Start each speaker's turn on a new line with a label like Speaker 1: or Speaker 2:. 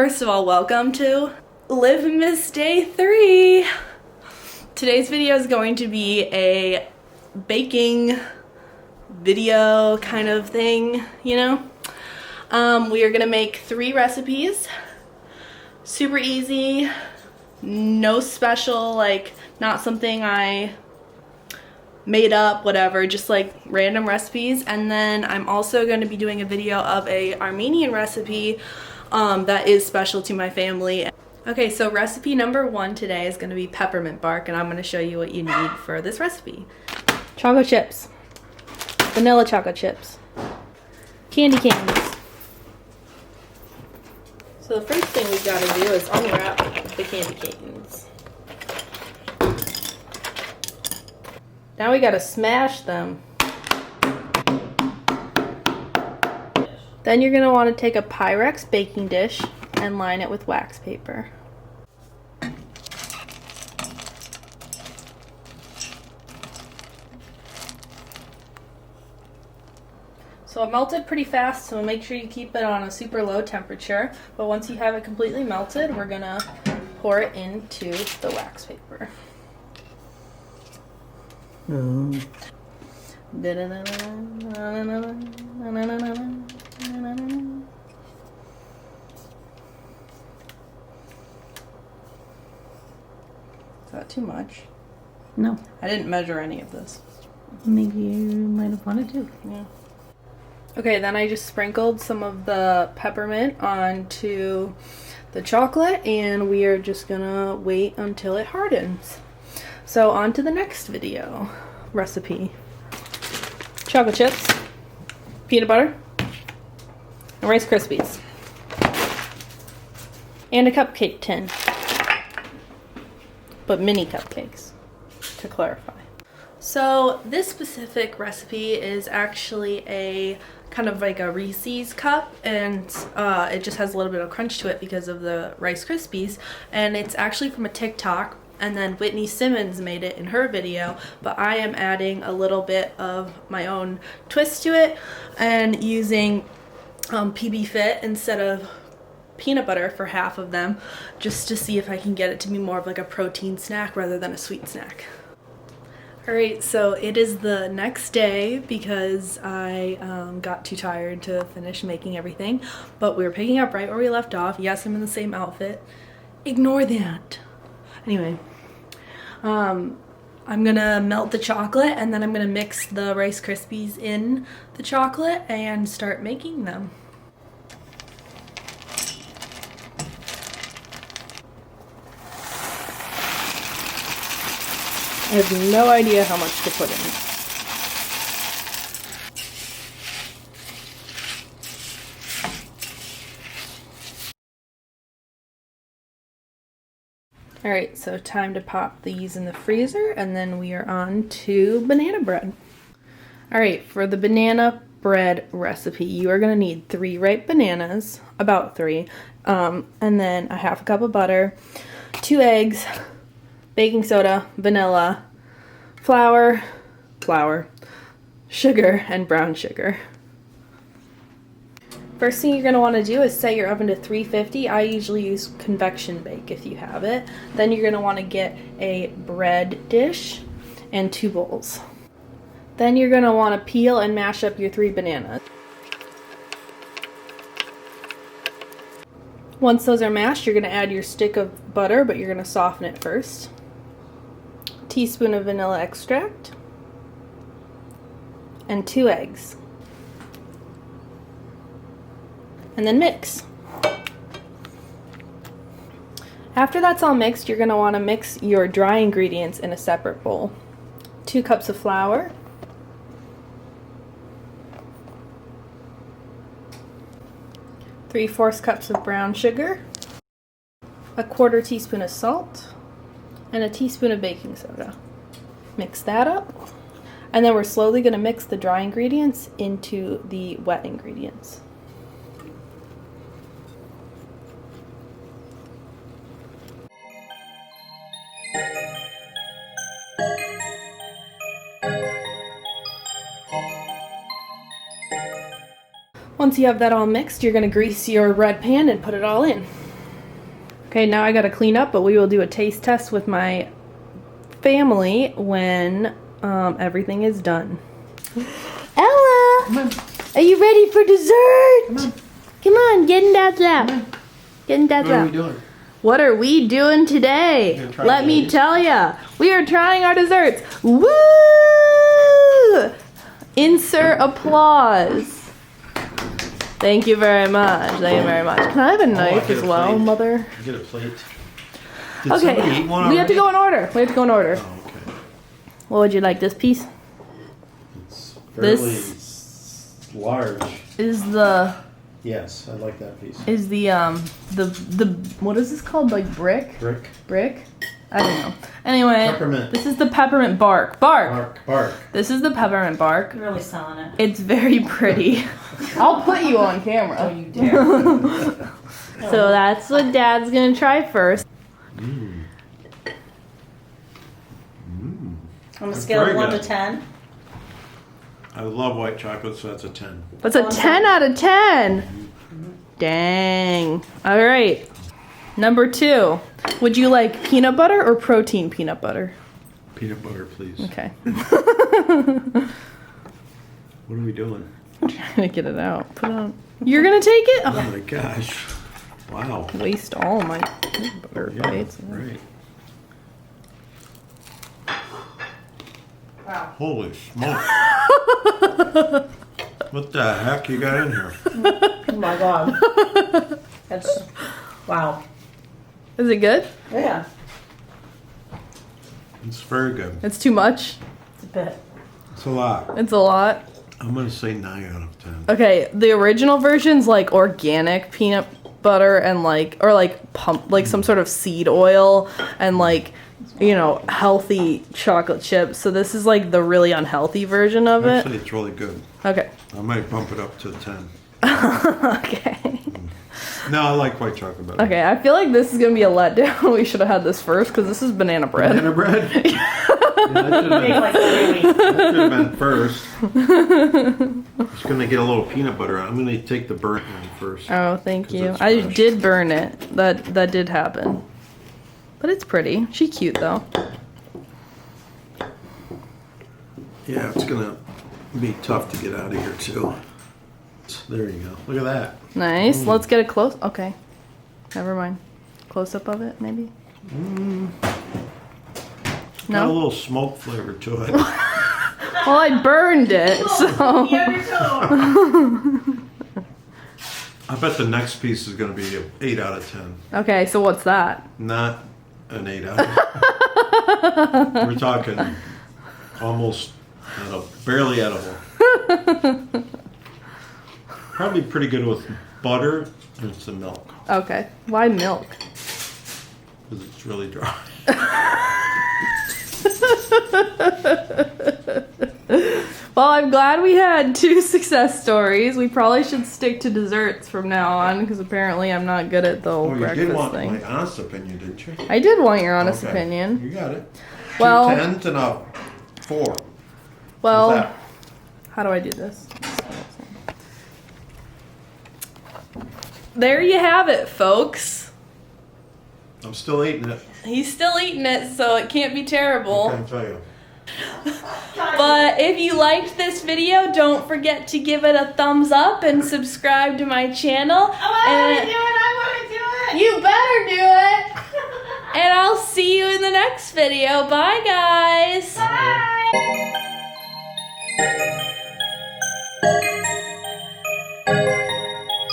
Speaker 1: First of all, welcome to LivMas Day 3. Today's video is going to be a baking video kind of thing, you know? We are gonna make 3 recipes. Super easy, no special, like not something I made up, whatever, just like random recipes. And then I'm also going to be doing a video of a Armenian recipe that is special to my family. Okay, so recipe number 1 today is going to be peppermint bark, and I'm going to show you what you need for this recipe. Chocolate chips, vanilla chocolate chips, candy canes. So the first thing we've got to do is unwrap the candy canes. Now we gotta smash them. Then you're gonna want to take a Pyrex baking dish and line it with wax paper. So it melted pretty fast, so make sure you keep it on a super low temperature. But once you have it completely melted, we're gonna pour it into the wax paper. Is that too much?
Speaker 2: No.
Speaker 1: I didn't measure any of this.
Speaker 2: Maybe you might have wanted to.
Speaker 1: Yeah. Okay, then I just sprinkled some of the peppermint onto the chocolate, and we are just gonna wait until it hardens. So on to the next video recipe. Chocolate chips, peanut butter, and Rice Krispies. And a cupcake tin. But mini cupcakes, to clarify. So this specific recipe is actually a kind of like a Reese's cup, and it just has a little bit of crunch to it because of the Rice Krispies, and it's actually from a TikTok. And then Whitney Simmons made it in her video, but I am adding a little bit of my own twist to it and using PB Fit instead of peanut butter for half of them, just to see if I can get it to be more of like a protein snack rather than a sweet snack. Alright, so it is the next day because I got too tired to finish making everything, but we're picking up right where we left off. Yes, I'm in the same outfit. Ignore that. Anyway, I'm gonna melt the chocolate, and then I'm gonna mix the Rice Krispies in the chocolate and start making them. I have no idea how much to put in. Alright, so time to pop these in the freezer, and then we are on to banana bread. Alright, for the banana bread recipe, you are going to need 3 ripe bananas, about 3, and then a half a cup of butter, 2 eggs, baking soda, vanilla, flour, sugar, and brown sugar. First thing you're going to want to do is set your oven to 350. I usually use convection bake if you have it. Then you're going to want to get a bread dish and 2 bowls. Then you're going to want to peel and mash up your 3 bananas. Once those are mashed, you're going to add your stick of butter, but you're going to soften it first. A teaspoon of vanilla extract and 2 eggs. And then mix. After that's all mixed, you're going to want to mix your dry ingredients in a separate bowl. 2 cups of flour, 3/4 cups of brown sugar, a 1/4 teaspoon of salt, and a teaspoon of baking soda. Mix that up, and then we're slowly going to mix the dry ingredients into the wet ingredients. Once you have that all mixed, you're going to grease your bread pan and put it all in. Okay, now I gotta clean up, but we will do a taste test with my family when everything is done. Ella!
Speaker 2: Come on.
Speaker 1: Are you ready for dessert?
Speaker 2: Come on.
Speaker 1: Come on, get in Dad's lap. Get in Dad's
Speaker 3: What are
Speaker 1: lap.
Speaker 3: we doing?
Speaker 1: What are we doing today?
Speaker 3: You're gonna try
Speaker 1: Let me
Speaker 3: these?
Speaker 1: tell ya. We are trying our desserts. Woo! Insert applause. Thank you very much. Thank you very much. Can I have a knife
Speaker 3: get
Speaker 1: as
Speaker 3: a
Speaker 1: well,
Speaker 3: plate.
Speaker 1: Mother?
Speaker 3: Get a plate. Did somebody
Speaker 1: Okay.
Speaker 3: eat one
Speaker 1: We have to
Speaker 3: already?
Speaker 1: go in order. We have to go in order.
Speaker 3: Oh, okay.
Speaker 1: What would you like? This piece
Speaker 3: It's fairly
Speaker 1: This-
Speaker 3: large.
Speaker 1: is the
Speaker 3: Yes, I like that piece.
Speaker 1: the what is this called? Like brick?
Speaker 3: Brick.
Speaker 1: Brick? I don't know. Anyway,
Speaker 3: Peppermint.
Speaker 1: this is the peppermint bark. Bark.
Speaker 3: Bark.
Speaker 1: This is the peppermint bark.
Speaker 2: You're really selling it.
Speaker 1: It's very pretty. I'll put you on camera.
Speaker 2: Oh, you dare.
Speaker 1: So that's what Dad's gonna try first.
Speaker 3: Mmm.
Speaker 2: On a
Speaker 3: That's
Speaker 2: scale of
Speaker 3: very
Speaker 2: 1 to
Speaker 3: good.
Speaker 2: 10.
Speaker 3: I love white chocolate, so that's a 10.
Speaker 1: That's a 10 out of 10. Dang. All right. Number 2. Would you like peanut butter or protein peanut butter?
Speaker 3: Peanut butter, please.
Speaker 1: Okay.
Speaker 3: What are we doing?
Speaker 1: I'm trying to get it out. Put it on. You're gonna take it?
Speaker 3: Oh
Speaker 1: Oh,
Speaker 3: my gosh. Wow.
Speaker 1: waste all my peanut butter
Speaker 3: Yeah,
Speaker 1: bites.
Speaker 3: right.
Speaker 2: Wow.
Speaker 3: Holy smoke. What the heck you got in here?
Speaker 2: Oh my god. That's. Wow.
Speaker 1: Is it good?
Speaker 2: Yeah.
Speaker 3: It's very good.
Speaker 1: It's too much.
Speaker 2: It's a bit.
Speaker 3: It's a lot.
Speaker 1: It's a lot.
Speaker 3: I'm going to say 9 out of 10.
Speaker 1: Okay, the original version's like organic peanut butter and like pump like some sort of seed oil and like healthy chocolate chips. So this is like the really unhealthy version of it.
Speaker 3: Actually, it's really good.
Speaker 1: Okay.
Speaker 3: I might bump it up to 10.
Speaker 1: Okay.
Speaker 3: No, I like white chocolate better.
Speaker 1: Okay, I feel like this is gonna be a letdown. We should have had this first because this is banana bread.
Speaker 3: Banana bread? Yeah, that
Speaker 2: Take like 3 weeks.
Speaker 3: should have been first. Just going to get a little peanut butter on. I'm going to take the burnt one first.
Speaker 1: Oh, thank
Speaker 3: 'Cause
Speaker 1: you.
Speaker 3: it's
Speaker 1: I
Speaker 3: fresh.
Speaker 1: did burn it. That did happen. But it's pretty. She's cute though.
Speaker 3: Yeah, it's going to be tough to get out of here, too. There you go. Look at that.
Speaker 1: Nice. Let's get a close. Okay. Never mind. Close up of it, maybe.
Speaker 3: Got a
Speaker 1: No.
Speaker 3: little smoke flavor to it.
Speaker 1: Well, I burned it, so.
Speaker 3: I bet the next piece is going to be an 8 out of 10.
Speaker 1: Okay, so what's that?
Speaker 3: Not an 8 out of 10. We're talking almost barely edible. Probably pretty good with butter and some milk
Speaker 1: Okay. Why milk?
Speaker 3: because it's really dry.
Speaker 1: Well, I'm glad we had 2 success stories. We probably should stick to desserts from now on because apparently I'm not good at the whole
Speaker 3: Oh, you
Speaker 1: breakfast
Speaker 3: did want
Speaker 1: thing.
Speaker 3: my honest opinion, didn't you?
Speaker 1: I did want your honest
Speaker 3: Okay.
Speaker 1: opinion.
Speaker 3: You got it.
Speaker 1: Well-
Speaker 3: 2 10s and a 4.
Speaker 1: Well,
Speaker 3: How's that?
Speaker 1: how do I do this? There you have it, folks.
Speaker 3: I'm still eating it.
Speaker 1: He's still eating it, so it can't be terrible.
Speaker 3: I can tell you.
Speaker 1: But if you liked this video, don't forget to give it a thumbs up and subscribe to my channel.
Speaker 2: I want to do it.
Speaker 1: You better do it. And I'll see you in the next video. Bye, guys.